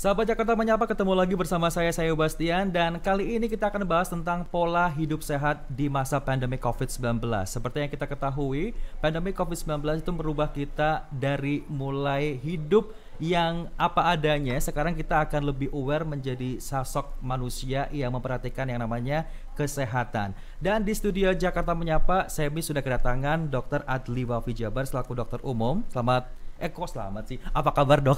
Sahabat Jakarta Menyapa, ketemu lagi bersama saya Bastian. Dan kali ini kita akan bahas tentang pola hidup sehat di masa pandemi COVID-19. Seperti yang kita ketahui, pandemi COVID-19 itu merubah kita dari mulai hidup yang apa adanya. Sekarang kita akan lebih aware menjadi sosok manusia yang memperhatikan yang namanya kesehatan. Dan di studio Jakarta Menyapa, saya sudah kedatangan Dr. Adli Wafi Jabar selaku dokter umum. Selamat sih. Apa kabar, Dok?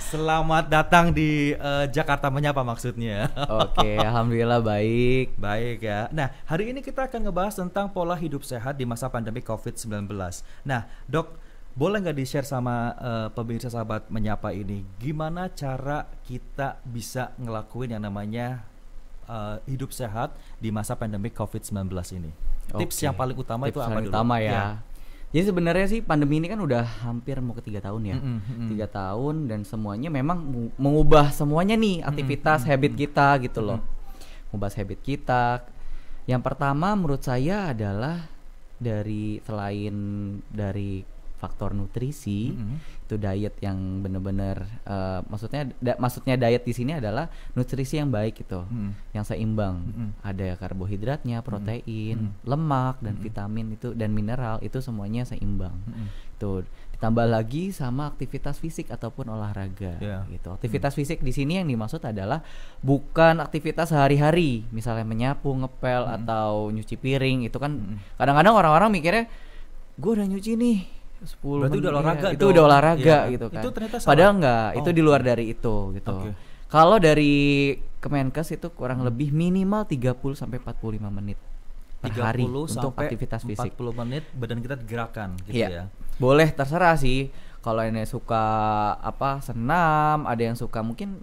Selamat datang di Jakarta Menyapa maksudnya. Oke, alhamdulillah baik. Baik ya. Nah, hari ini kita akan ngebahas tentang pola hidup sehat di masa pandemi COVID-19. Nah, Dok, boleh nggak di-share sama pemirsa Sahabat Menyapa ini, gimana cara kita bisa ngelakuin yang namanya hidup sehat di masa pandemi COVID-19 ini? Tips yang paling utama Tips itu apa paling dulu? utama ya. Jadi sebenarnya sih pandemi ini kan udah hampir mau ke 3 tahun ya. 3 tahun dan semuanya memang mengubah semuanya nih aktivitas habit kita gitu loh. Mengubah habit kita. Yang pertama menurut saya adalah selain dari faktor nutrisi, itu diet yang benar-benar maksudnya diet di sini adalah nutrisi yang baik gitu, yang seimbang. Ada karbohidratnya, protein, lemak dan vitamin itu dan mineral itu semuanya seimbang. Itu ditambah lagi sama aktivitas fisik ataupun olahraga gitu. Aktivitas fisik di sini yang dimaksud adalah bukan aktivitas sehari-hari, misalnya menyapu, ngepel atau nyuci piring. Itu kan kadang-kadang orang-orang mikirnya gue udah nyuci nih 10 Berarti udah olahraga itu udah olahraga gitu kan. Itu ternyata salah. Padahal enggak, itu di luar dari itu gitu. Kalau dari Kemenkes itu kurang lebih minimal 30 sampai 45 menit per hari untuk aktivitas fisik. 40 menit badan kita digerakkan gitu ya. Boleh terserah sih. Kalau ini suka senam, ada yang suka mungkin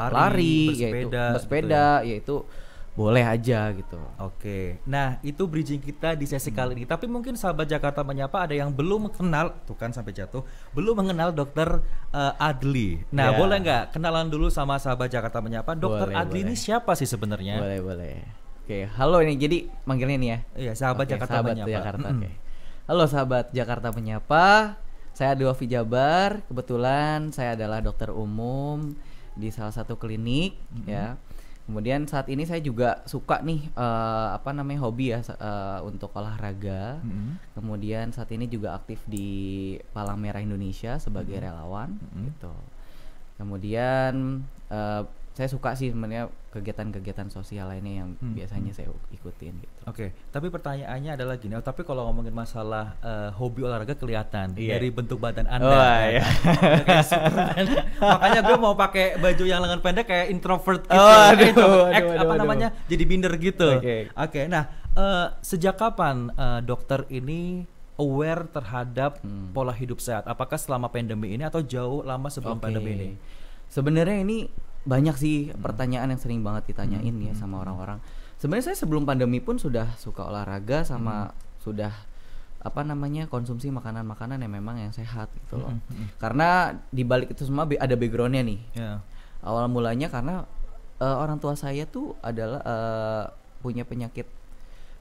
lari, bersepeda, yaitu boleh aja gitu. Oke. Nah, itu bridging kita di sesi kali ini. Tapi mungkin sahabat Jakarta Menyapa ada yang belum mengenal, tuh kan sampai jatuh, belum mengenal Dokter Adli. Nah, boleh nggak kenalan dulu sama sahabat Jakarta Menyapa? Dokter Adli ini siapa sih sebenarnya? Boleh. Oke, halo ini jadi manggilnya nih ya. Iya, sahabat Jakarta Menyapa. Halo sahabat Jakarta Menyapa. Saya Adli Wafi Jabar. Kebetulan saya adalah dokter umum di salah satu klinik ya. Kemudian saat ini saya juga suka nih hobi ya untuk olahraga. Kemudian saat ini juga aktif di Palang Merah Indonesia sebagai relawan gitu. Kemudian saya suka sih sebenarnya kegiatan-kegiatan sosial lainnya yang biasanya saya ikutin gitu. Oke, tapi pertanyaannya adalah gini, tapi kalau ngomongin masalah hobi olahraga kelihatan dari bentuk badan Anda. Makanya gue mau pakai baju yang lengan pendek kayak introvert gitu. Jadi binder gitu. Oke, nah sejak kapan dokter ini aware terhadap pola hidup sehat? Apakah selama pandemi ini atau jauh lama sebelum pandemi ini? Sebenarnya ini banyak sih pertanyaan yang sering banget ditanyain ya sama orang-orang. Sebenarnya saya sebelum pandemi pun sudah suka olahraga sama sudah konsumsi makanan-makanan yang memang yang sehat gitu loh. Karena di balik itu semua ada backgroundnya nih. Awal mulanya karena orang tua saya tuh adalah punya penyakit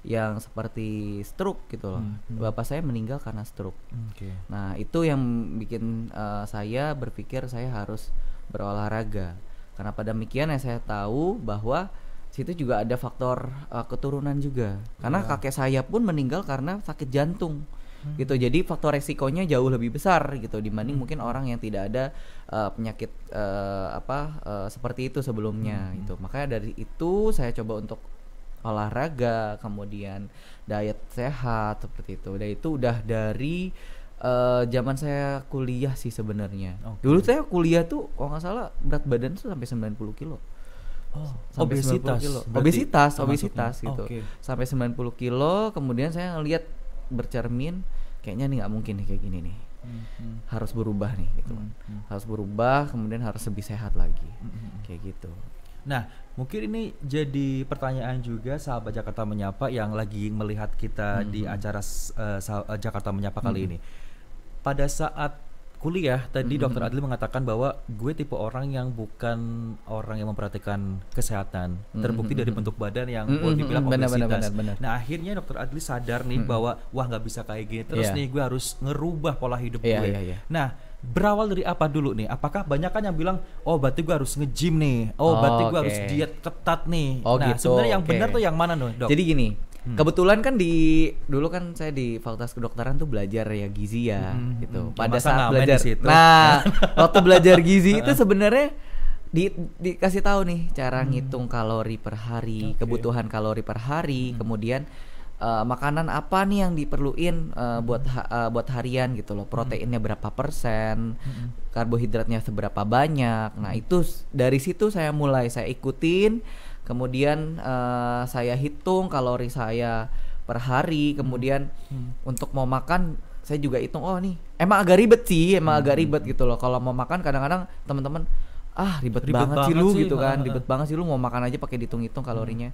yang seperti stroke gitu loh. Bapak saya meninggal karena stroke. Nah itu yang bikin saya berpikir saya harus berolahraga. Karena pada demikian yang saya tahu bahwa situ juga ada faktor keturunan juga. Karena kakek saya pun meninggal karena sakit jantung. Gitu. Jadi faktor resikonya jauh lebih besar gitu dibanding mungkin orang yang tidak ada penyakit seperti itu sebelumnya gitu. Makanya dari itu saya coba untuk olahraga, kemudian diet sehat seperti itu. Dan itu udah dari zaman saya kuliah sih sebenarnya. Dulu saya kuliah tuh kalau nggak salah berat badan tuh sampai 90 kilo. Sampai obesitas gitu. Sampai 90 kilo. Kemudian saya ngelihat bercermin, kayaknya nih nggak mungkin nih kayak gini nih. Harus berubah nih gitu. Harus berubah, kemudian harus lebih sehat lagi. Kayak gitu. Nah, mungkin ini jadi pertanyaan juga sahabat Jakarta Menyapa yang lagi melihat kita di acara Jakarta Menyapa kali ini. Pada saat kuliah tadi Dokter Adli mengatakan bahwa gue tipe orang yang bukan orang yang memperhatikan kesehatan. Terbukti dari bentuk badan yang boleh dibilang obesitas. Benar. Nah akhirnya Dokter Adli sadar nih bahwa wah nggak bisa kayak gini terus nih, gue harus ngerubah pola hidup gue. Nah berawal dari apa dulu nih? Apakah banyak kan yang bilang, oh berarti gue harus nge-gym nih, oh berarti gue harus diet ketat nih. Oh, nah gitu, sebenarnya yang oke. benar tuh yang mana Dok? Jadi gini, kebetulan kan dulu kan saya di Fakultas Kedokteran tuh belajar ya gizi ya, gitu. Pada Masa saat ngamen belajar, di situ? nah waktu belajar gizi itu sebenarnya dikasih tahu nih cara ngitung kalori per hari, kebutuhan kalori per hari, kemudian makanan apa nih yang diperluin buat harian gitu loh, proteinnya berapa persen, karbohidratnya seberapa banyak. Nah itu dari situ saya ikutin, kemudian saya hitung kalori saya per hari, kemudian untuk mau makan saya juga hitung. Oh nih emang agak ribet sih, agak ribet gitu loh kalau mau makan. Kadang-kadang teman-teman ribet banget sih lu gitu kan, ribet banget sih lu mau makan aja pakai dihitung-hitung kalorinya.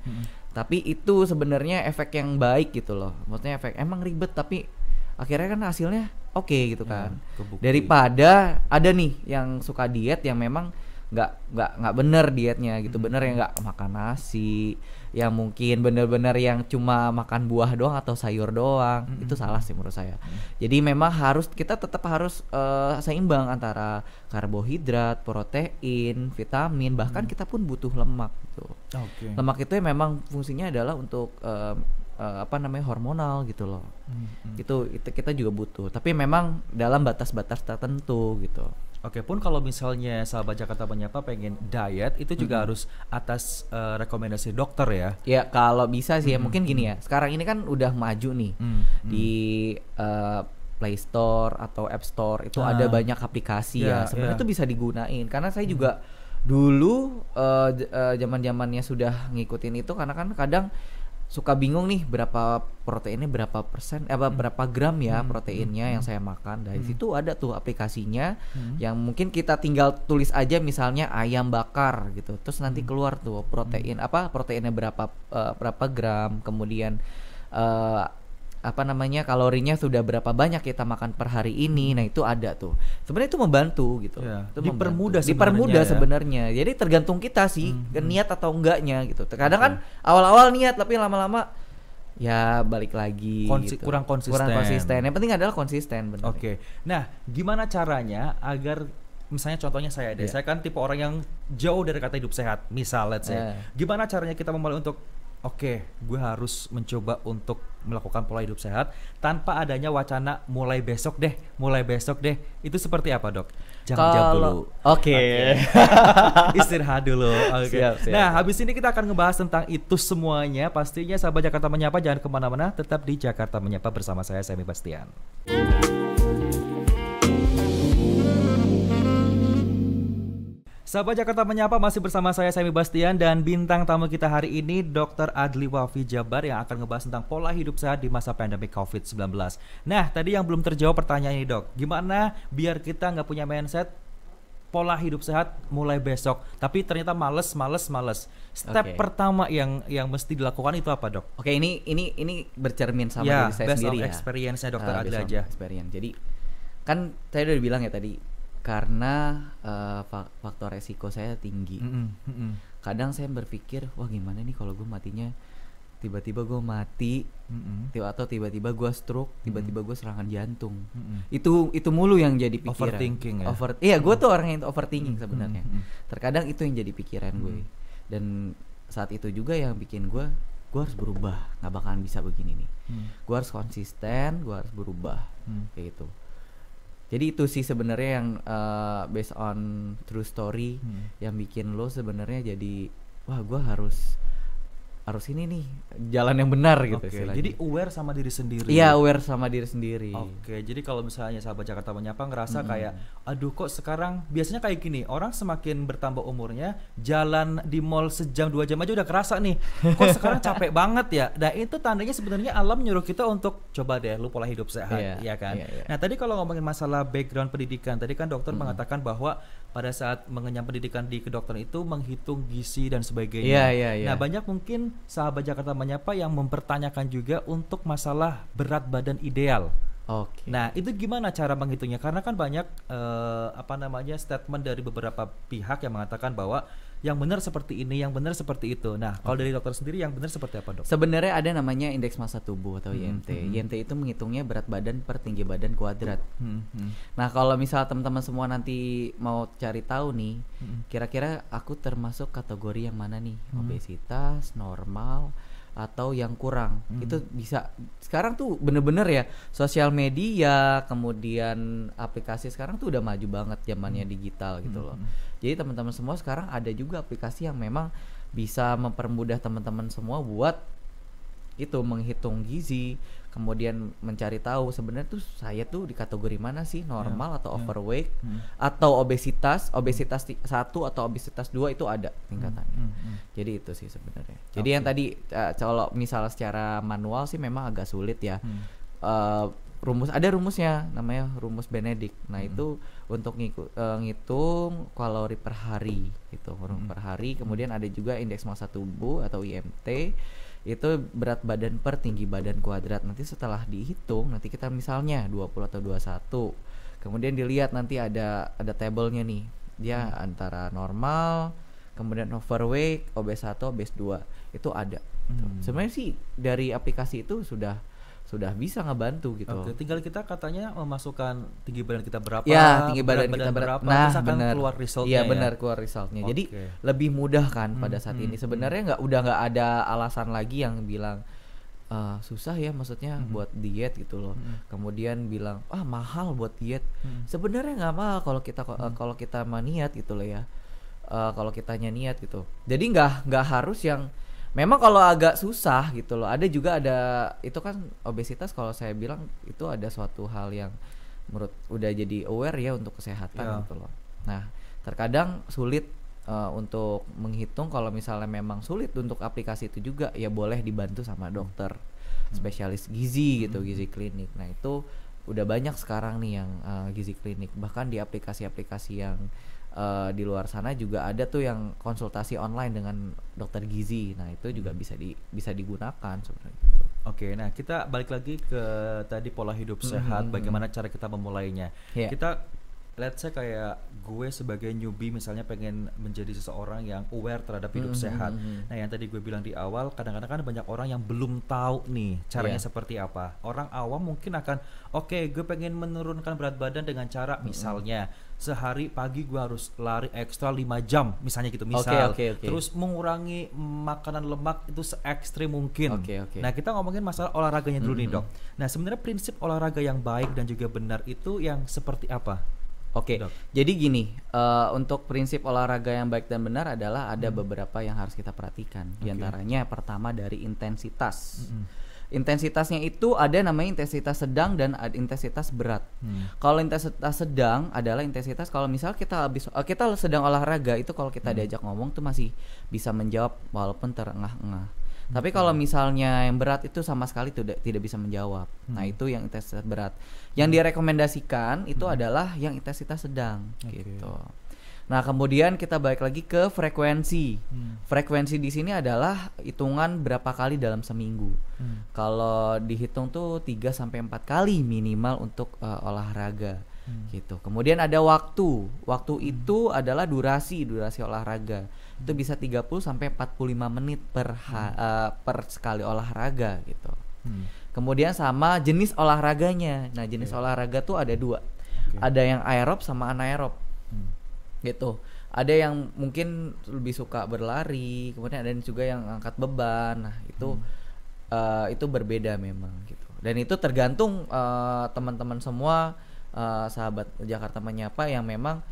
Tapi itu sebenarnya efek yang baik gitu loh. Maksudnya efek emang ribet tapi akhirnya kan hasilnya oke gitu kan. Daripada ada nih yang suka diet yang memang nggak bener dietnya gitu, bener yang nggak makan nasi, yang mungkin bener-bener yang cuma makan buah doang atau sayur doang, itu salah sih menurut saya. Jadi memang kita tetap harus seimbang antara karbohidrat, protein, vitamin, bahkan kita pun butuh lemak gitu. Lemak itu memang fungsinya adalah untuk hormonal gitu loh. Itu kita juga butuh, tapi memang dalam batas-batas tertentu gitu. Oke, pun kalau misalnya sahabat Jakarta Menyapa pengen diet itu juga harus atas rekomendasi dokter ya. Ya kalau bisa sih ya, mungkin gini ya. Sekarang ini kan udah maju nih di Play Store atau App Store itu ada banyak aplikasi ya. Sebenarnya itu bisa digunain karena saya juga dulu zaman-zamannya sudah ngikutin itu, karena kan kadang suka bingung nih berapa proteinnya, berapa persen, berapa gram ya proteinnya yang saya makan. Dari situ ada tuh aplikasinya yang mungkin kita tinggal tulis aja misalnya ayam bakar gitu, terus nanti keluar tuh proteinnya berapa gram, kemudian kalorinya sudah berapa banyak kita makan per hari ini. Nah itu ada tuh, sebenarnya itu membantu gitu. Itu dipermudah sebenarnya. Jadi tergantung kita sih niat atau enggaknya gitu. Terkadang kan awal-awal niat tapi lama-lama ya balik lagi gitu. kurang konsisten. Yang penting adalah konsisten benar. Nah gimana caranya agar misalnya contohnya saya deh, saya kan tipe orang yang jauh dari kata hidup sehat, misal let's say, gimana caranya kita memulai untuk gue harus mencoba untuk melakukan pola hidup sehat tanpa adanya wacana mulai besok deh. Itu seperti apa Dok? Jangan jawab dulu. Istirahat dulu. Siap. Nah habis ini kita akan ngebahas tentang itu semuanya. Pastinya sahabat Jakarta Menyapa jangan kemana-mana, tetap di Jakarta Menyapa bersama saya Semi Bastian. Sahabat Jakarta Menyapa masih bersama saya Semi Bastian dan bintang tamu kita hari ini Dr. Adli Wafi Jabar yang akan ngebahas tentang pola hidup sehat di masa pandemi COVID-19. Nah tadi yang belum terjawab pertanyaan ini Dok, gimana biar kita nggak punya mindset pola hidup sehat mulai besok tapi ternyata males. Step pertama yang mesti dilakukan itu apa Dok? Ini bercermin sama diri saya sendiri ya. Experience-nya Dr. Adli aja. Jadi kan saya udah bilang ya tadi, karena faktor resiko saya tinggi. Kadang saya berpikir, wah gimana nih kalau gue matinya tiba-tiba gue mati, atau tiba-tiba gue stroke, tiba-tiba gue serangan jantung. Itu mulu yang jadi pikiran. Overthinking ya. Iya, gue tuh orang yang overthinking sebenarnya. Terkadang itu yang jadi pikiran gue. Dan saat itu juga yang bikin gue harus berubah, nggak bakalan bisa begini nih. Gue harus konsisten, gue harus berubah, kayak gitu. Jadi itu sih sebenarnya yang based on true story yang bikin lo sebenarnya jadi wah gue harus ini nih jalan yang benar gitu. Jadi aware sama diri sendiri. Iya, aware sama diri sendiri. Jadi kalau misalnya sahabat Jakarta Menyapa ngerasa kayak aduh kok sekarang biasanya kayak gini, orang semakin bertambah umurnya jalan di mall sejam 2 jam aja udah kerasa nih kok sekarang capek banget ya. Nah itu tandanya sebenarnya alam nyuruh kita untuk coba deh lu pola hidup sehat, ya kan. Nah tadi kalau ngomongin masalah background pendidikan, tadi kan dokter mengatakan bahwa pada saat mengenyam pendidikan di kedokteran itu menghitung gizi dan sebagainya. Nah banyak mungkin sahabat Jakarta Menyapa yang mempertanyakan juga untuk masalah berat badan ideal. Oke. Nah, itu gimana cara menghitungnya? Karena kan banyak statement dari beberapa pihak yang mengatakan bahwa yang benar seperti ini, yang benar seperti itu. Nah, kalau dari dokter sendiri yang benar seperti apa, Dok? Sebenarnya ada namanya indeks massa tubuh atau IMT. IMT itu menghitungnya berat badan per tinggi badan kuadrat. Nah, kalau misal teman-teman semua nanti mau cari tahu nih, kira-kira aku termasuk kategori yang mana nih? Obesitas, normal, atau yang kurang. Itu bisa sekarang tuh bener-bener ya, sosial media kemudian aplikasi sekarang tuh udah maju banget, zamannya digital gitu loh. Jadi teman-teman semua sekarang ada juga aplikasi yang memang bisa mempermudah teman-teman semua buat itu menghitung gizi, kemudian mencari tahu sebenarnya tuh saya tuh di kategori mana sih, normal atau overweight atau obesitas 1 atau obesitas 2 itu ada tingkatannya. Jadi itu sih sebenarnya. Jadi yang tadi kalau misalnya secara manual sih memang agak sulit ya. Ada rumusnya namanya rumus Benedict. Nah, itu untuk ngitung kalori per hari gitu, per hari. Kemudian ada juga indeks massa tubuh atau IMT. Itu berat badan per tinggi badan kuadrat. Nanti setelah dihitung, nanti kita misalnya 20 atau 21. Kemudian dilihat nanti ada tabelnya nih. Dia antara normal, kemudian overweight, obes 1, obes 2. Itu ada. Sebenarnya sih dari aplikasi itu sudah bisa ngebantu gitu. Oke, tinggal kita katanya memasukkan tinggi badan kita berapa, ya, tinggi badan kita berapa, nah, terus akan keluar resultnya. Iya benar, keluar resultnya. Jadi lebih mudah kan pada saat ini. Sebenarnya udah nggak ada alasan lagi yang bilang susah ya, maksudnya buat diet gitu loh. Kemudian bilang mahal buat diet. Sebenarnya nggak mahal kalau kita maniat gitu loh ya. Kalau kitanya niat gitu. Jadi nggak harus yang memang kalau agak susah gitu loh. Ada itu kan obesitas, kalau saya bilang itu ada suatu hal yang menurut udah jadi aware ya untuk kesehatan gitu loh. Nah, terkadang sulit untuk menghitung. Kalau misalnya memang sulit untuk aplikasi itu juga, ya boleh dibantu sama dokter spesialis gizi gitu, gizi klinik. Nah, itu udah banyak sekarang nih yang gizi klinik. Bahkan di aplikasi-aplikasi yang di luar sana juga ada tuh yang konsultasi online dengan dokter gizi. Nah, itu juga bisa digunakan sebenarnya. Oke, nah kita balik lagi ke tadi pola hidup sehat, bagaimana cara kita memulainya. Kita let's say kayak gue sebagai newbie misalnya pengen menjadi seseorang yang aware terhadap hidup sehat. Nah, yang tadi gue bilang di awal, kadang-kadang kan banyak orang yang belum tahu nih caranya seperti apa. Orang awam mungkin akan gue pengen menurunkan berat badan dengan cara misalnya sehari pagi gue harus lari ekstra 5 jam misalnya gitu, terus mengurangi makanan lemak itu se-ekstrim mungkin. Nah, kita ngomongin masalah olahraganya dulu nih, Dok. Nah, sebenarnya prinsip olahraga yang baik dan juga benar itu yang seperti apa? Jadi gini, untuk prinsip olahraga yang baik dan benar adalah ada beberapa yang harus kita perhatikan. Di antaranya pertama dari intensitas. Intensitasnya itu ada namanya intensitas sedang dan intensitas berat. Kalau intensitas sedang adalah intensitas kalau misal kita sedang olahraga, itu kalau kita diajak ngomong tuh masih bisa menjawab walaupun terengah-engah. Tapi kalau misalnya yang berat itu sama sekali tidak bisa menjawab. Nah, itu yang intensitas berat. Yang direkomendasikan itu adalah yang intensitas sedang gitu. Nah, kemudian kita balik lagi ke frekuensi. Frekuensi di sini adalah hitungan berapa kali dalam seminggu. Kalau dihitung tuh 3 sampai 4 kali minimal untuk olahraga gitu. Kemudian ada waktu. Waktu itu adalah durasi olahraga. Itu bisa 30 sampai 45 menit per sekali olahraga gitu. Kemudian sama jenis olahraganya. Nah, jenis olahraga tuh ada 2. Ada yang aerob sama anaerob. Gitu. Ada yang mungkin lebih suka berlari, kemudian ada juga yang angkat beban. Nah, itu berbeda memang gitu. Dan itu tergantung teman-teman semua, sahabat Jakarta Menyapa yang memang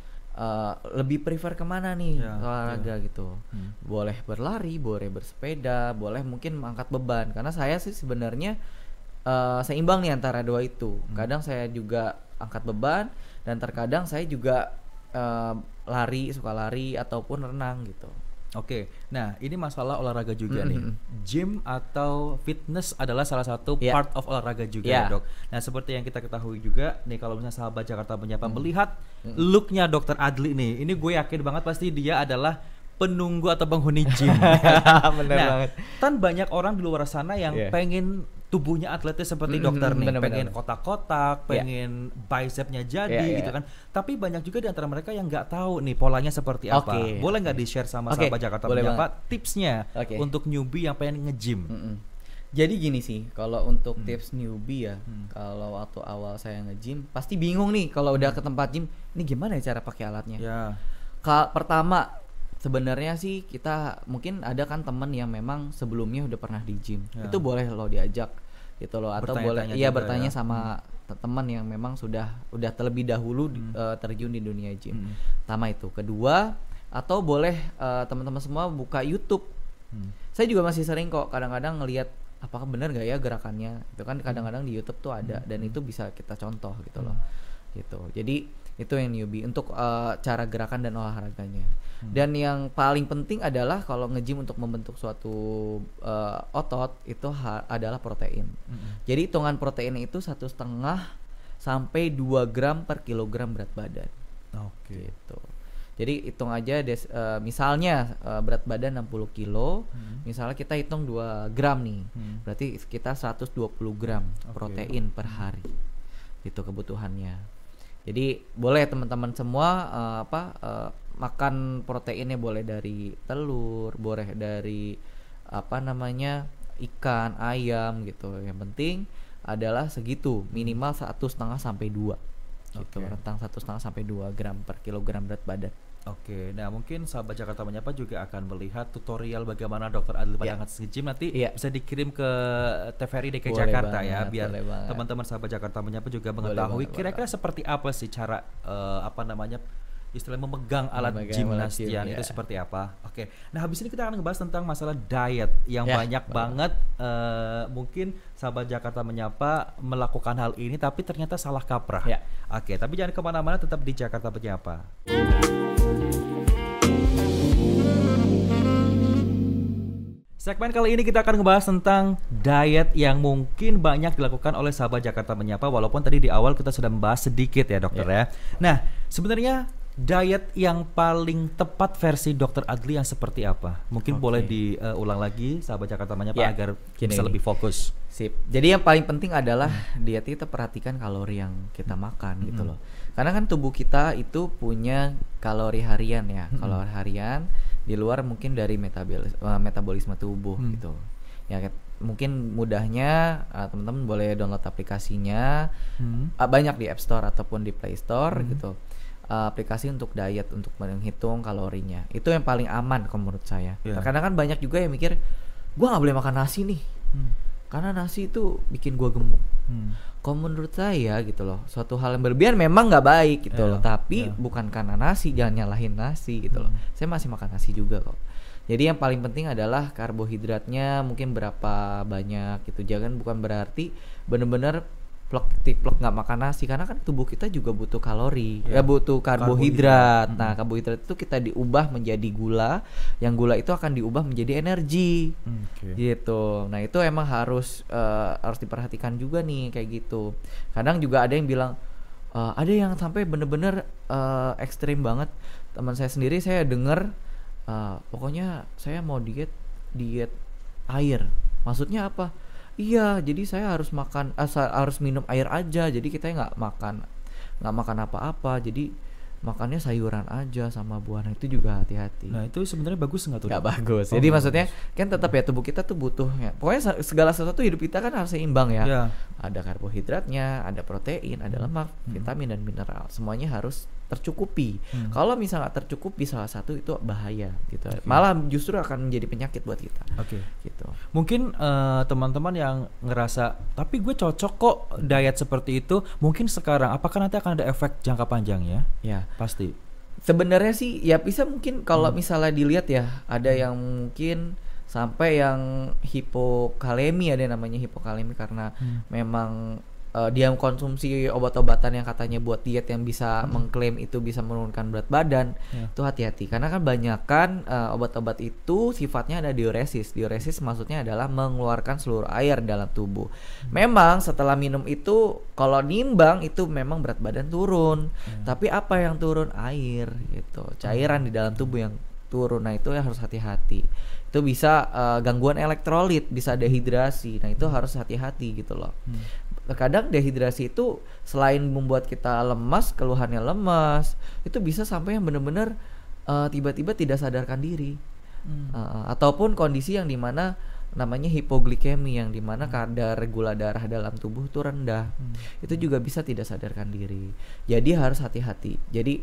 lebih prefer kemana nih olahraga gitu. Boleh berlari, boleh bersepeda, boleh mungkin mengangkat beban. Karena saya sih sebenarnya seimbang nih antara 2 itu. Kadang saya juga angkat beban dan terkadang saya juga suka lari ataupun renang gitu. Nah ini masalah olahraga juga nih. Gym atau fitness adalah salah satu part of olahraga juga, Dok. Nah, seperti yang kita ketahui juga nih, kalau misalnya sahabat Jakarta Menyapa melihat looknya Dokter Adli nih, ini gue yakin banget pasti dia adalah penunggu atau penghuni gym. Bener banget. Kan banyak orang di luar sana yang pengen tubuhnya atletnya seperti dokter nih, bener, pengen bener. kotak-kotak, pengen bicepnya jadi Iya, gitu iya. kan. Tapi banyak juga di antara mereka yang nggak tahu nih polanya seperti apa. Oke, Boleh nggak di-share sama Oke, sahabat Jakarta boleh Menyapa tipsnya Oke. untuk newbie yang pengen nge-gym? Jadi gini sih, kalau untuk tips newbie ya, kalau waktu awal saya nge-gym pasti bingung nih kalau udah ke tempat gym, ini gimana ya cara pakai alatnya? Ya. Pertama sebenarnya sih kita mungkin ada kan temen yang memang sebelumnya udah pernah di gym, Ya. itu boleh lo diajak gitu loh, atau boleh Bertanya-tanya juga bertanya ya. sama teman yang memang sudah terlebih dahulu terjun di dunia gym. Pertama itu, kedua atau boleh teman-teman semua buka YouTube. Saya juga masih sering kok kadang-kadang ngelihat apakah benar nggak ya gerakannya, itu kan kadang-kadang di YouTube tuh ada dan itu bisa kita contoh gitu loh, gitu. Jadi itu yang newbie untuk cara gerakan dan olahraganya. Dan yang paling penting adalah kalau nge-gym untuk membentuk suatu otot itu adalah protein. Jadi hitungan proteinnya itu 1,5 sampai 2 gram per kilogram berat badan. Oke. Gitu. Jadi hitung aja misalnya berat badan 60 kilo, misalnya kita hitung 2 gram nih, berarti kita 120 gram protein per hari. Itu kebutuhannya. Jadi boleh teman-teman semua makan proteinnya, boleh dari telur, boleh dari ikan, ayam gitu. Yang penting adalah segitu, minimal 1,5 sampai 2 gitu, rentang 1,5 sampai 2 gram per kilogram berat badan. Oke, nah mungkin sahabat Jakarta Menyapa juga akan melihat tutorial bagaimana Dokter Adli Padang nge-gym nanti bisa dikirim ke TVRI DKI Boleh Jakarta banget, ya, biar boleh banget. teman-teman sahabat Jakarta Menyapa juga Boleh mengetahui banget, kira-kira seperti apa sih cara istilahnya memegang alat Memegang alat gimnastian gym, itu ya. seperti apa. Oke, nah habis ini kita akan ngebahas tentang masalah diet yang Ya, banyak banget mungkin sahabat Jakarta Menyapa melakukan hal ini tapi ternyata salah kaprah. Ya. Oke, tapi jangan kemana-mana, tetap di Jakarta Menyapa. Segmen kali ini kita akan ngebahas tentang diet yang mungkin banyak dilakukan oleh sahabat Jakarta Menyapa, walaupun tadi di awal kita sudah membahas sedikit ya dokter ya. Nah, sebenarnya diet yang paling tepat versi Dokter Adli yang seperti apa? Mungkin boleh diulang lagi sahabat Jakarta Menyapa agar bisa lebih fokus. Sip. Jadi yang paling penting adalah diet kita perhatikan kalori yang kita makan gitu loh. Karena kan tubuh kita itu punya kalori harian ya. Kalori harian di luar mungkin dari metabolisme tubuh gitu. Ya mungkin mudahnya teman-teman boleh download aplikasinya. Banyak di App Store ataupun di Play Store gitu. Aplikasi untuk diet untuk menghitung kalorinya. Itu yang paling aman kalau menurut saya. Karena kan banyak juga yang mikir gua nggak boleh makan nasi nih. Karena nasi itu bikin gua gemuk. Kalau menurut saya gitu loh, suatu hal yang berlebihan memang nggak baik gitu loh. Tapi bukan karena nasi, jangan nyalahin nasi gitu loh. Saya masih makan nasi juga kok. Jadi yang paling penting adalah karbohidratnya mungkin berapa banyak gitu. Jangan, bukan berarti bener-bener plek nggak makan nasi, karena kan tubuh kita juga butuh kalori, butuh karbohidrat. Nah, karbohidrat itu kita diubah menjadi gula, yang gula itu akan diubah menjadi energi, gitu. Nah, itu emang harus diperhatikan juga nih kayak gitu. Kadang juga ada yang bilang ada yang sampai bener-bener ekstrim banget. Teman saya sendiri saya dengar pokoknya saya mau diet air. Maksudnya apa? Iya, jadi saya harus harus minum air aja. Jadi kita nggak makan apa-apa. Jadi makannya sayuran aja sama buah. Nah, itu juga hati-hati. Nah, itu sebenarnya bagus nggak tuh? Nggak bagus. Jadi maksudnya kan tetap ya tubuh kita tuh butuh ya. Pokoknya segala sesuatu hidup kita kan harus seimbang ya. Ada karbohidratnya, ada protein, ada lemak, vitamin dan mineral. Semuanya harus tercukupi. Kalau misalnya nggak tercukupi salah satu, itu bahaya gitu. Malah justru akan menjadi penyakit buat kita. Gitu. Mungkin teman-teman yang ngerasa tapi gue cocok kok diet seperti itu, mungkin sekarang apakah nanti akan ada efek jangka panjangnya? Ya, pasti. Sebenarnya sih ya bisa, mungkin kalau misalnya dilihat ya, ada yang mungkin sampai yang hipokalemi, ada yang namanya hipokalemi karena memang dia mengkonsumsi obat-obatan yang katanya buat diet yang bisa mengklaim itu bisa menurunkan berat badan. Itu hati-hati, karena kan banyakan obat-obat itu sifatnya ada diuresis. Diuresis maksudnya adalah mengeluarkan seluruh air dalam tubuh. Memang setelah minum itu kalau nimbang itu memang berat badan turun. Tapi apa yang turun? Air gitu, cairan di dalam tubuh yang turun. Nah itu yang harus hati-hati. Itu bisa gangguan elektrolit, bisa dehidrasi. Nah itu harus hati-hati gitu loh. Kadang dehidrasi itu selain membuat kita lemas, keluhannya lemas, itu bisa sampai yang benar-benar tiba-tiba tidak sadarkan diri. Ataupun kondisi yang dimana namanya hipoglikemi, yang dimana kadar gula darah dalam tubuh itu rendah. Itu juga bisa tidak sadarkan diri. Jadi harus hati-hati. Jadi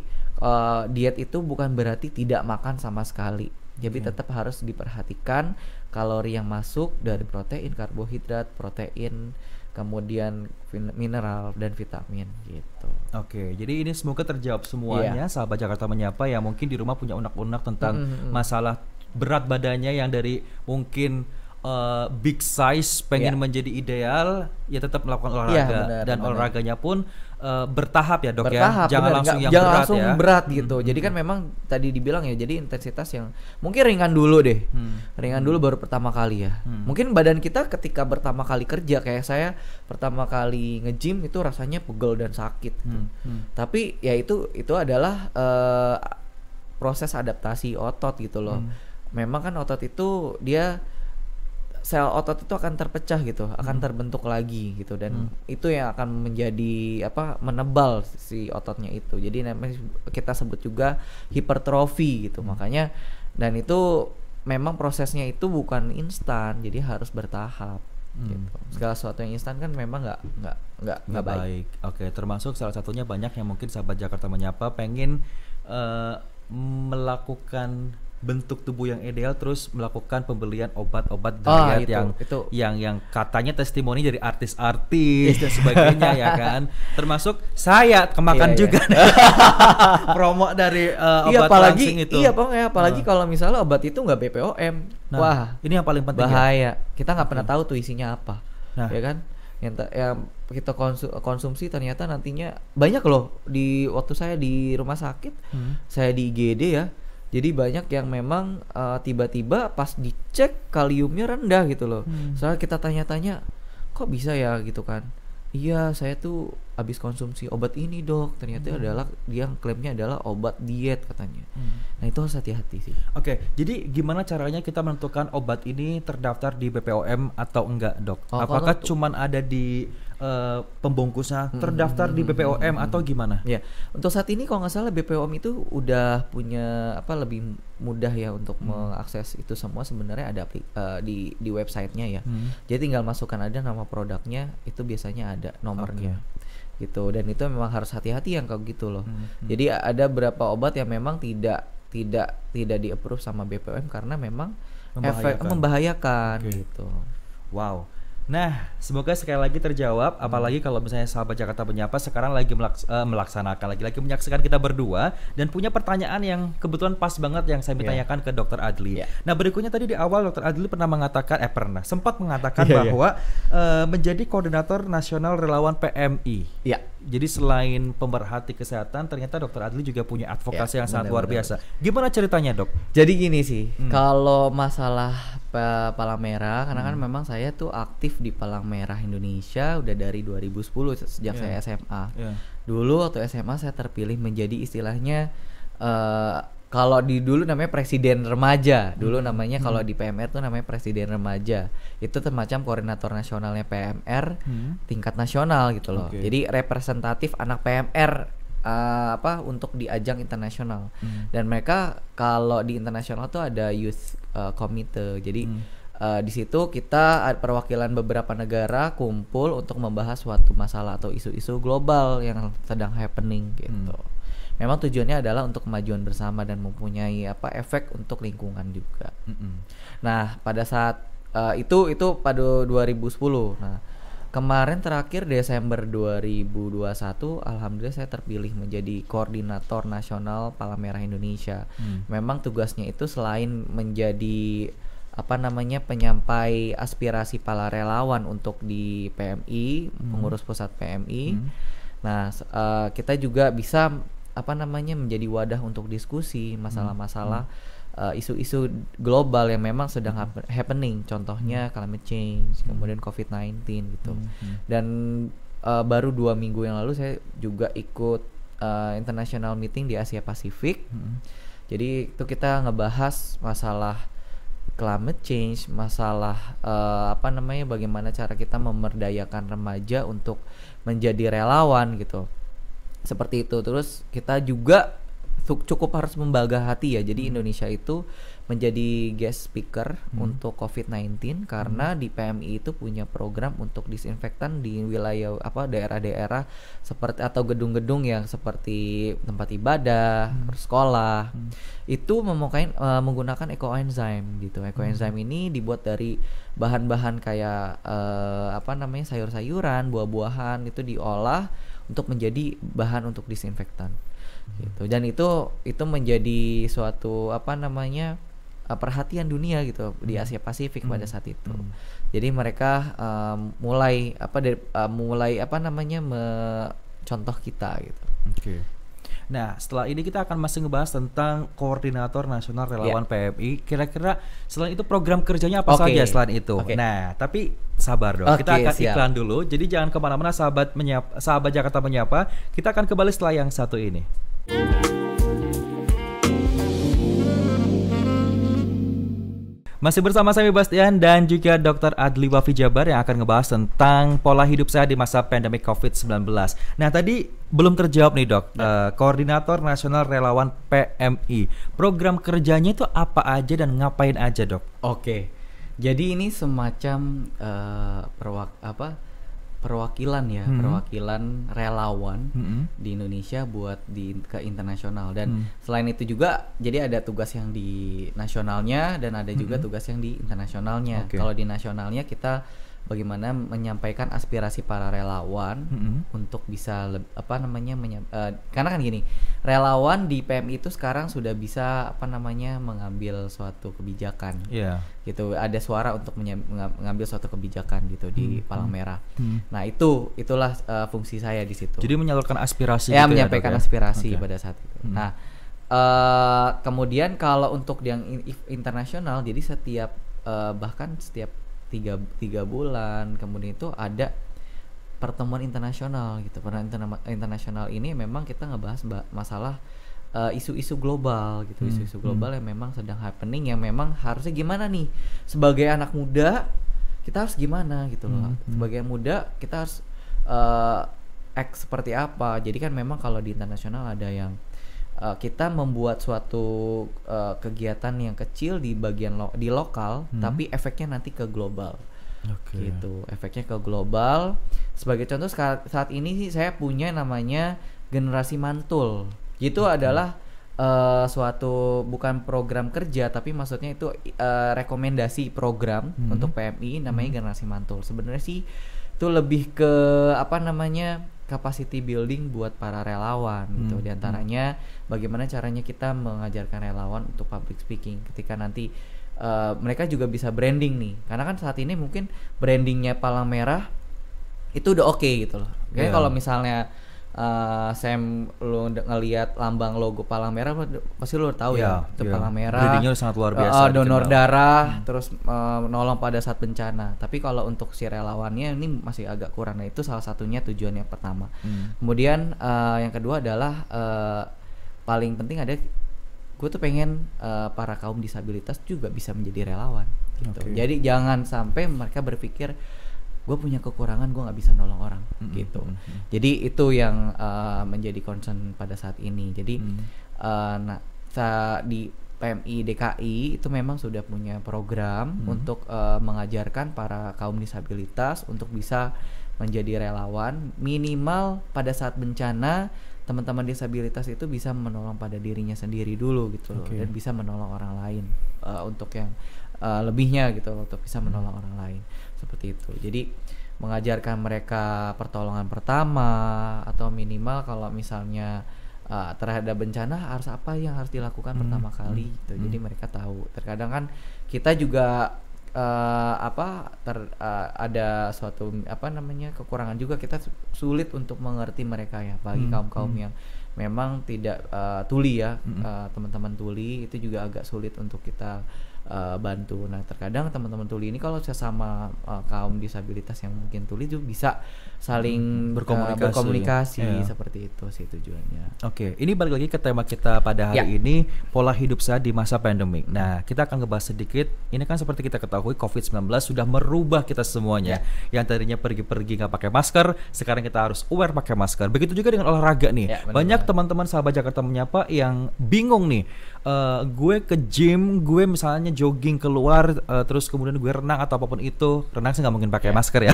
diet itu bukan berarti tidak makan sama sekali. Jadi tetap harus diperhatikan kalori yang masuk dari protein, karbohidrat, protein, kemudian mineral dan vitamin gitu. Oke, jadi ini semoga terjawab semuanya, sahabat Jakarta Menyapa yang mungkin di rumah punya unek-unek tentang masalah berat badannya yang dari mungkin big size pengen menjadi ideal, ya tetap melakukan olahraga, benar. Olahraganya pun bertahap ya dok, bertahap, ya, jangan benar. langsung yang jangan berat langsung ya. berat gitu. Jadi kan memang tadi dibilang ya, jadi intensitas yang mungkin ringan dulu deh, ringan dulu baru pertama kali ya. Mungkin badan kita ketika pertama kali kerja, kayak saya pertama kali nge-gym itu rasanya pegel dan sakit gitu. Tapi ya itu adalah proses adaptasi otot gitu loh. Memang kan otot itu dia sel otot itu akan terpecah gitu, akan terbentuk lagi gitu, dan itu yang akan menjadi menebal si ototnya itu. Jadi namanya kita sebut juga hipertrofi gitu. Makanya dan itu memang prosesnya itu bukan instan, jadi harus bertahap. Gitu. Segala sesuatu yang instan kan memang nggak baik. Oke, termasuk salah satunya banyak yang mungkin sahabat Jakarta Menyapa pengen melakukan bentuk tubuh yang ideal, terus melakukan pembelian obat-obat diet yang katanya testimoni dari artis-artis dan sebagainya ya kan. Termasuk saya kemakan juga promo dari obat langsing itu. Iya, apalagi kalau misalnya obat itu nggak BPOM. Nah, wah, ini yang paling penting. Bahaya. Kita nggak pernah tahu tuh isinya apa. Nah, ya kan? Yang kita konsumsi ternyata nantinya banyak loh. Di waktu saya di rumah sakit, saya di IGD ya. Jadi banyak yang memang tiba-tiba pas dicek kaliumnya rendah gitu loh. Soalnya kita tanya-tanya, kok bisa ya gitu kan? Iya, saya tuh habis konsumsi obat ini dok. Ternyata adalah dia klaimnya adalah obat diet katanya. Nah itu harus hati-hati sih. Oke, jadi gimana caranya kita menentukan obat ini terdaftar di BPOM atau enggak dok? Apakah cuman ada di pembungkusnya terdaftar di BPOM atau gimana? Ya, untuk saat ini kalau nggak salah BPOM itu udah punya lebih mudah ya untuk mengakses itu semua. Sebenarnya ada di websitenya ya. Jadi tinggal masukkan aja nama produknya, itu biasanya ada nomornya. Gitu, dan itu memang harus hati-hati yang kayak gitu loh. Jadi ada beberapa obat yang memang tidak di-approve sama BPOM karena memang membahayakan gitu. Wow. Nah, semoga sekali lagi terjawab. Apalagi kalau misalnya sahabat Jakarta Menyapa sekarang lagi melaksanakan, lagi menyaksikan kita berdua dan punya pertanyaan yang kebetulan pas banget yang saya tanyakan ke Dr. Adli. Nah, berikutnya tadi di awal Dr. Adli sempat mengatakan bahwa menjadi koordinator nasional relawan PMI. Iya. Jadi selain pemerhati kesehatan, ternyata Dr. Adli juga punya advokasi yang sangat luar biasa. Gimana ceritanya dok? Jadi gini sih, kalau masalah Palang Merah, karena kan memang saya tuh aktif di Palang Merah Indonesia udah dari 2010 sejak saya SMA. Dulu waktu SMA saya terpilih menjadi istilahnya kalau dulu namanya presiden remaja. Dulu namanya kalau di PMR tuh namanya presiden remaja. Itu semacam koordinator nasionalnya PMR tingkat nasional gitu loh. Jadi representatif anak PMR untuk di ajang internasional. Dan mereka kalau di internasional tuh ada youth committee. Jadi di situ kita perwakilan beberapa negara kumpul untuk membahas suatu masalah atau isu-isu global yang sedang happening gitu. Memang tujuannya adalah untuk kemajuan bersama dan mempunyai efek untuk lingkungan juga. Nah, pada saat itu pada 2010. Nah, kemarin terakhir Desember 2021, alhamdulillah saya terpilih menjadi koordinator nasional Palang Merah Indonesia. Memang tugasnya itu selain menjadi penyampai aspirasi para relawan untuk di PMI, pengurus pusat PMI. Nah, kita juga bisa menjadi wadah untuk diskusi masalah-masalah isu-isu global yang memang sedang happening, contohnya climate change, kemudian COVID-19 gitu. Dan baru 2 minggu yang lalu saya juga ikut international meeting di Asia Pasifik Jadi itu kita ngebahas masalah climate change, masalah bagaimana cara kita memberdayakan remaja untuk menjadi relawan gitu. Seperti itu. Terus kita juga cukup harus membagah hati ya. Jadi Indonesia itu menjadi guest speaker untuk COVID-19 karena di PMI itu punya program untuk disinfektan di wilayah daerah-daerah seperti atau gedung-gedung yang seperti tempat ibadah, sekolah. Itu menggunakan ekoenzim gitu. Ekoenzim ini dibuat dari bahan-bahan kayak sayur-sayuran, buah-buahan, itu diolah untuk menjadi bahan untuk disinfektan. Gitu. Dan itu menjadi suatu perhatian dunia gitu di Asia Pasifik pada saat itu. Jadi mereka mulai contoh kita gitu. Oke. Nah, setelah ini kita akan masih ngebahas tentang Koordinator Nasional Relawan PMI. Kira-kira selain itu program kerjanya apa saja selain itu? Nah, tapi sabar dong. Kita akan iklan dulu. Jadi jangan kemana-mana, sahabat Jakarta Menyapa. Kita akan kembali setelah yang satu ini. Masih bersama saya Bastian dan juga Dr. Adli Wafi Jabar yang akan ngebahas tentang pola hidup sehat di masa pandemi COVID-19. Nah, tadi belum terjawab nih Dok, Koordinator Nasional Relawan PMI. Program kerjanya itu apa aja dan ngapain aja Dok? Oke, jadi ini semacam perwakilan ya, perwakilan relawan di Indonesia buat ke internasional. Dan selain itu juga jadi ada tugas yang di nasionalnya dan ada juga tugas yang di internasionalnya. Kalau di nasionalnya kita bagaimana menyampaikan aspirasi para relawan untuk bisa karena kan gini, relawan di PMI itu sekarang sudah bisa mengambil suatu kebijakan. Gitu, ada suara untuk mengambil suatu kebijakan gitu di Palang Merah. Nah, itulah fungsi saya di situ. Jadi menyalurkan aspirasi gitu menyampaikan aspirasi pada saat itu. Nah, kemudian kalau untuk yang internasional, jadi bahkan setiap tiga bulan kemudian itu ada pertemuan internasional gitu. Pertemuan internasional ini memang kita ngebahas masalah isu-isu global gitu, isu-isu global yang memang sedang happening, yang memang harusnya gimana nih sebagai anak muda kita harus gimana gitu loh. Sebagai muda kita harus act seperti apa. Jadi kan memang kalau di internasional ada yang kita membuat suatu kegiatan yang kecil di bagian di lokal, tapi efeknya nanti ke global. Gitu, efeknya ke global. Sebagai contoh saat ini sih saya punya namanya Generasi Mantul. Itu adalah suatu bukan program kerja, tapi maksudnya itu rekomendasi program untuk PMI namanya Generasi Mantul. Sebenarnya sih itu lebih ke capacity building buat para relawan gitu. Di antaranya bagaimana caranya kita mengajarkan relawan untuk public speaking ketika nanti mereka juga bisa branding nih. Karena kan saat ini mungkin brandingnya Palang Merah itu udah oke gitu loh. Kayak kalau misalnya Sam lu ngelihat lambang logo Palang Merah pasti lu tahu ya itu Palang Merah. Brandingnya sangat luar biasa. Donor darah, terus menolong pada saat bencana. Tapi kalau untuk si relawannya ini masih agak kurang. Nah, itu salah satunya tujuan yang pertama. Kemudian yang kedua adalah paling penting ada gue tuh pengen para kaum disabilitas juga bisa menjadi relawan gitu. Jadi jangan sampai mereka berpikir gue punya kekurangan, gue nggak bisa nolong orang gitu. Jadi itu yang menjadi concern pada saat ini. Jadi di PMI DKI itu memang sudah punya program untuk mengajarkan para kaum disabilitas untuk bisa menjadi relawan. Minimal pada saat bencana teman-teman disabilitas itu bisa menolong pada dirinya sendiri dulu gitu loh, dan bisa menolong orang lain untuk yang lebihnya gitu, untuk bisa menolong orang lain. Seperti itu. Jadi mengajarkan mereka pertolongan pertama, atau minimal kalau misalnya terhadap bencana harus apa yang harus dilakukan pertama kali gitu. Jadi mereka tahu. Terkadang kan kita juga ada suatu kekurangan juga, kita sulit untuk mengerti mereka ya, bagi kaum-kaum yang memang tidak tuli ya, teman-teman tuli itu juga agak sulit untuk kita bantu. Nah terkadang teman-teman tuli ini kalau sesama kaum disabilitas yang mungkin tuli itu bisa saling berkomunikasi seperti itu sih tujuannya. Oke, ini balik lagi ke tema kita pada hari ini, pola hidup sehat di masa pandemik. Nah, kita akan ngebahas sedikit. Ini kan seperti kita ketahui COVID-19 sudah merubah kita semuanya. Yang tadinya pergi-pergi nggak pakai masker, sekarang kita harus aware pakai masker. Begitu juga dengan olahraga nih. Banyak teman-teman sahabat Jakarta Menyapa yang bingung nih. Gue ke gym, gue misalnya jogging keluar, terus kemudian gue renang atau apapun itu. Renang sih nggak mungkin pakai masker ya.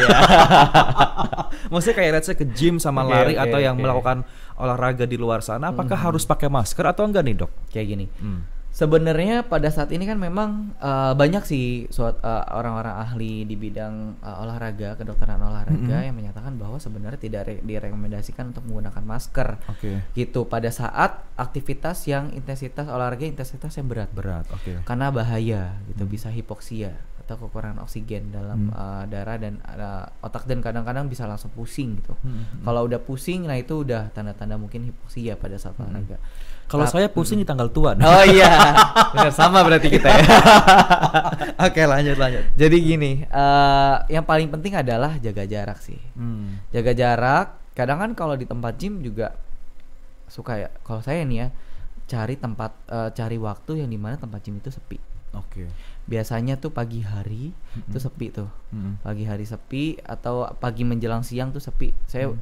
Maksudnya kayak let's say ke gym sama lari atau yang melakukan olahraga di luar sana, apakah harus pakai masker atau enggak nih dok? Kayak gini. Sebenarnya pada saat ini kan memang banyak sih orang-orang ahli di bidang olahraga, kedokteran olahraga yang menyatakan bahwa sebenarnya tidak direkomendasikan untuk menggunakan masker. Gitu pada saat aktivitas yang intensitas olahraga intensitas yang berat. Karena bahaya gitu, bisa hipoksia atau kekurangan oksigen dalam darah dan otak, dan kadang-kadang bisa langsung pusing gitu. Kalau udah pusing, nah itu udah tanda-tanda mungkin hipoksia pada saat olahraga. Kalau saya pusing di tanggal tua. Oh iya, benar, sama berarti kita ya. Oke, lanjut. Jadi gini, yang paling penting adalah jaga jarak sih. Jaga jarak. Kadang kan kalau di tempat gym juga suka ya. Kalau saya nih ya, cari waktu yang dimana tempat gym itu sepi. Biasanya tuh pagi hari tuh sepi tuh. Pagi hari sepi atau pagi menjelang siang tuh sepi. Saya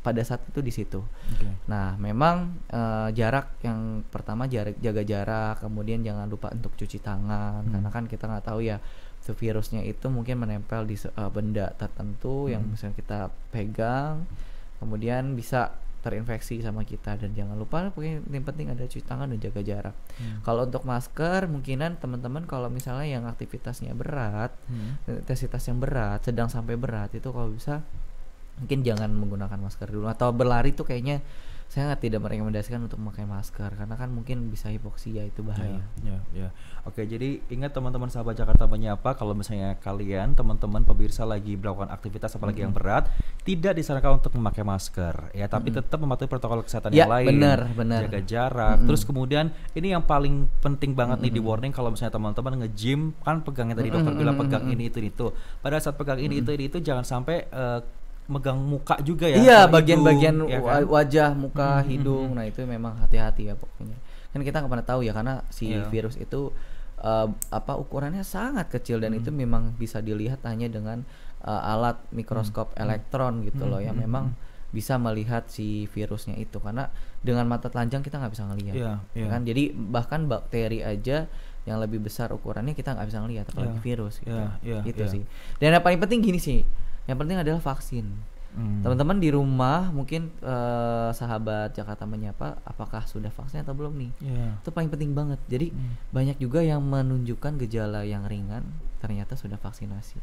pada saat itu di situ. Nah, memang jarak yang pertama jaga jarak, kemudian jangan lupa untuk cuci tangan karena kan kita nggak tahu ya virusnya itu mungkin menempel di benda tertentu yang misalnya kita pegang, kemudian bisa terinfeksi sama kita. Dan jangan lupa yang penting ada cuci tangan dan jaga jarak. Kalau untuk masker, mungkinan teman-teman kalau misalnya yang aktivitasnya berat, intensitas yang berat, sedang sampai berat, itu kalau bisa mungkin jangan menggunakan masker dulu. Atau berlari tuh kayaknya saya tidak merekomendasikan untuk memakai masker karena kan mungkin bisa hipoksia, itu bahaya. Oke, jadi ingat teman-teman sahabat Jakarta Menyapa, kalau misalnya kalian teman-teman pemirsa lagi melakukan aktivitas apalagi yang berat, tidak disarankan untuk memakai masker ya, tapi tetap mematuhi protokol kesehatan yang lain. Benar. Jaga jarak. Terus kemudian ini yang paling penting banget nih di warning, kalau misalnya teman-teman nge-gym kan pegangnya tadi dokter bilang pegang ini itu. Pada saat pegang ini itu jangan sampai megang muka juga ya. Iya, bagian-bagian ya kan? Wajah, muka, hidung. Nah, itu memang hati-hati ya pokoknya. Kan kita nggak pernah tahu ya, karena si virus itu ukurannya sangat kecil dan itu memang bisa dilihat hanya dengan alat mikroskop elektron gitu loh, yang memang bisa melihat si virusnya itu, karena dengan mata telanjang kita nggak bisa ngelihat. Kan jadi bahkan bakteri aja yang lebih besar ukurannya kita nggak bisa ngelihat, apalagi virus gitu. Sih. Dan yang paling penting gini sih, yang penting adalah vaksin. Teman-teman di rumah mungkin sahabat Jakarta Menyapa, apakah sudah vaksin atau belum nih? Itu paling penting banget. Jadi banyak juga yang menunjukkan gejala yang ringan ternyata sudah vaksinasi.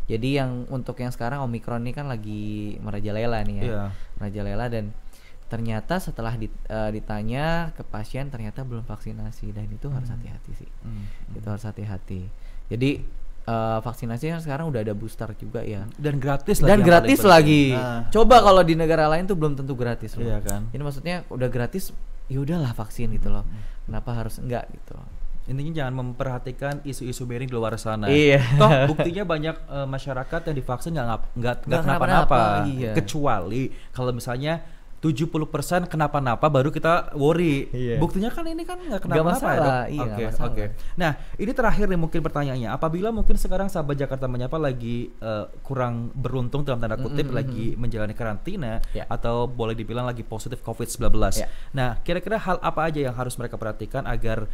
Jadi yang untuk yang sekarang Omikron ini kan lagi merajalela nih ya, merajalela, dan ternyata setelah ditanya ke pasien ternyata belum vaksinasi, dan itu harus hati-hati sih. Itu harus hati-hati. Jadi vaksinasi kan sekarang udah ada booster juga ya, dan gratis lagi. Coba kalau di negara lain tuh belum tentu gratis loh. Kan? Ini maksudnya udah gratis, ya udahlah vaksin gitu loh. Kenapa harus enggak gitu? Intinya jangan memperhatikan isu-isu miring di luar sana. Toh buktinya banyak masyarakat yang divaksin nggak kenapa-napa. Kecuali kalau misalnya 70% kenapa-napa baru kita worry. Buktinya kan ini kan nggak kenapa-napa ya, Oke. Nah, ini terakhir nih mungkin pertanyaannya. Apabila mungkin sekarang sahabat Jakarta Menyapa lagi kurang beruntung dalam tanda kutip, lagi menjalani karantina atau boleh dibilang lagi positif COVID-19. Nah, kira-kira hal apa aja yang harus mereka perhatikan agar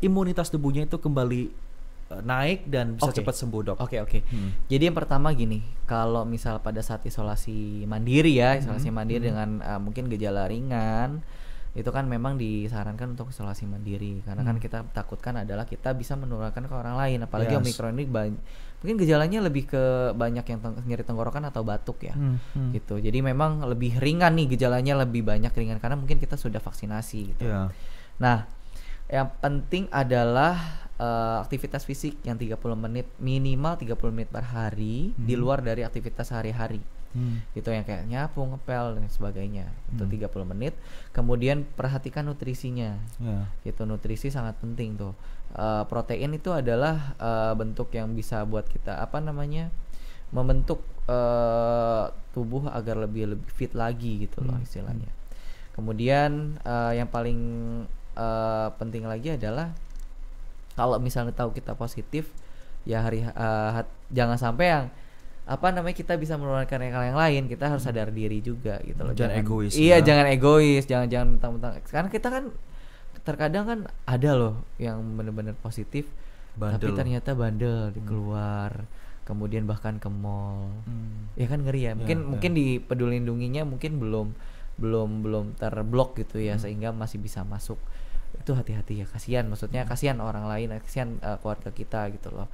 imunitas tubuhnya itu kembali naik dan bisa cepat sembuh, dok? Oke. Jadi yang pertama gini, kalau misal pada saat isolasi mandiri dengan mungkin gejala ringan, itu kan memang disarankan untuk isolasi mandiri, karena kan kita takutkan adalah kita bisa menularkan ke orang lain, apalagi Omikron ini mungkin gejalanya lebih ke banyak yang nyeri tenggorokan atau batuk ya, gitu. Jadi memang lebih ringan nih gejalanya, lebih banyak ringan karena mungkin kita sudah vaksinasi gitu. Nah, yang penting adalah aktivitas fisik yang 30 menit, minimal 30 menit per hari di luar dari aktivitas sehari-hari. gitu, yang kayak nyapu, ngepel dan sebagainya. Itu 30 menit. Kemudian perhatikan nutrisinya. Gitu, nutrisi sangat penting tuh. Protein itu adalah bentuk yang bisa buat kita membentuk tubuh agar lebih fit lagi gitu loh istilahnya. Kemudian yang paling penting lagi adalah kalau misalnya tahu kita positif ya jangan sampai yang kita bisa mengeluarkan yang lain, kita harus sadar diri juga gitu loh. Jangan egois. Iya, jangan egois, jangan mentang-mentang. Karena kita kan terkadang kan ada loh yang benar-benar positif bandel, tapi ternyata bandel keluar, kemudian bahkan ke mall. Ya kan ngeri ya. Mungkin di Peduli Lindunginya mungkin belum terblok gitu ya, sehingga masih bisa masuk. Itu hati-hati ya, kasihan, maksudnya kasihan orang lain, kasihan keluarga kita gitu loh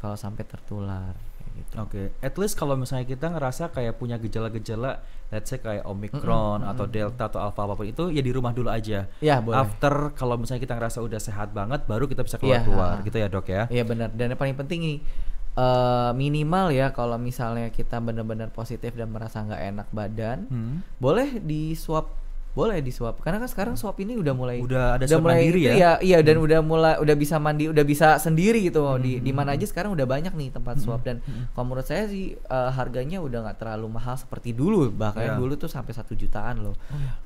kalau sampai tertular gitu. Oke, at least kalau misalnya kita ngerasa kayak punya gejala-gejala, let's say kayak Omicron atau Delta atau Alpha apapun itu, ya di rumah dulu aja. Ya, boleh. After kalau misalnya kita ngerasa udah sehat banget, baru kita bisa keluar gitu ya dok ya. Iya benar. Dan yang paling penting nih, minimal ya kalau misalnya kita benar-benar positif dan merasa nggak enak badan, boleh di swab karena kan sekarang swab ini udah ada swab mandiri ya. Iya, dan udah bisa mandi, udah bisa sendiri gitu. Di mana aja sekarang udah banyak nih tempat swab, dan kalau menurut saya sih harganya udah nggak terlalu mahal seperti dulu. Bahkan dulu tuh sampai 1 jutaan loh.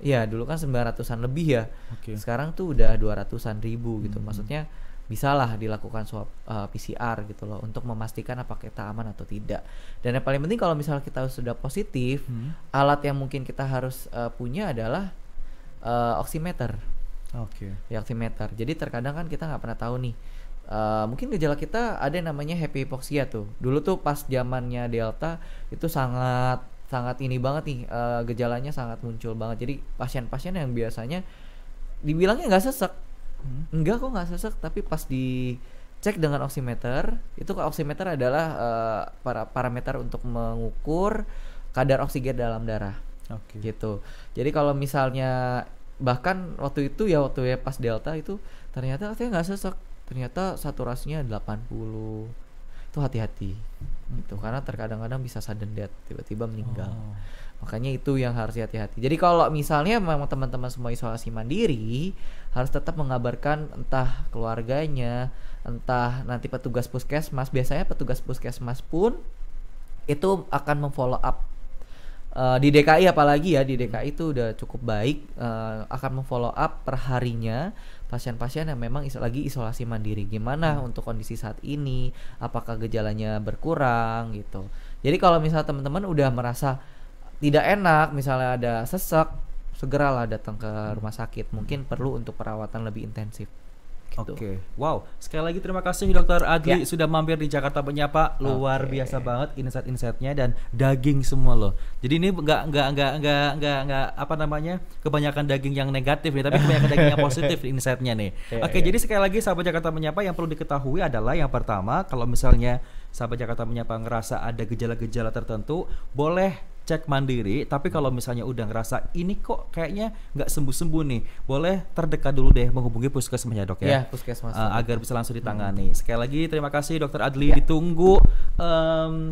Iya, dulu kan 900-an lebih ya. Sekarang tuh udah 200-an ribu gitu. Maksudnya bisalah dilakukan swab PCR gitu loh, untuk memastikan apakah kita aman atau tidak. Dan yang paling penting kalau misalnya kita sudah positif, alat yang mungkin kita harus punya adalah oximeter. Ya, oximeter. Jadi terkadang kan kita nggak pernah tahu nih, mungkin gejala kita ada yang namanya happy hypoxia tuh. Dulu tuh pas zamannya Delta itu sangat ini banget nih, gejalanya sangat muncul banget. Jadi pasien-pasien yang biasanya dibilangnya nggak sesek, enggak kok nggak sesek, tapi pas dicek dengan oximeter, itu oximeter adalah parameter untuk mengukur kadar oksigen dalam darah. Gitu. Jadi kalau misalnya bahkan waktu ya pas Delta itu ternyata katanya nggak sesek, ternyata saturasinya 80. Itu hati-hati gitu, karena terkadang-kadang bisa sudden death, tiba-tiba meninggal. Makanya itu yang harus hati-hati. Jadi kalau misalnya memang teman-teman semua isolasi mandiri, harus tetap mengabarkan entah keluarganya, entah nanti petugas puskesmas. Biasanya petugas puskesmas pun itu akan memfollow up. Di DKI apalagi ya, di DKI itu udah cukup baik, akan memfollow up per harinya pasien-pasien yang memang lagi isolasi mandiri. Gimana untuk kondisi saat ini, apakah gejalanya berkurang gitu. Jadi kalau misalnya teman-teman udah merasa tidak enak, misalnya ada sesek, segeralah datang ke rumah sakit. Mungkin perlu untuk perawatan lebih intensif. Gitu. Wow. Sekali lagi terima kasih Dokter Adli sudah mampir di Jakarta Menyapa. Luar biasa banget insight-insightnya dan daging semua loh. Jadi ini nggak kebanyakan daging yang negatif nih, tapi kebanyakan daging yang positif insightnya nih. Jadi sekali lagi sahabat Jakarta Menyapa, yang perlu diketahui adalah yang pertama, kalau misalnya sahabat Jakarta Menyapa ngerasa ada gejala-gejala tertentu, boleh cek mandiri. Tapi kalau misalnya udah ngerasa ini kok kayaknya nggak sembuh-sembuh nih, boleh terdekat dulu deh menghubungi puskesmas ya dok ya, puskesmas agar bisa langsung ditangani. Sekali lagi terima kasih Dokter Adli, ditunggu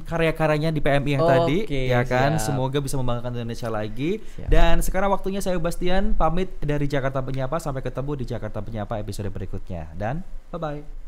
karya-karyanya di PMI yang tadi ya kan. Semoga bisa membanggakan Indonesia lagi. Dan sekarang waktunya saya Bastian pamit dari Jakarta Menyapa, sampai ketemu di Jakarta Menyapa episode berikutnya, dan bye-bye.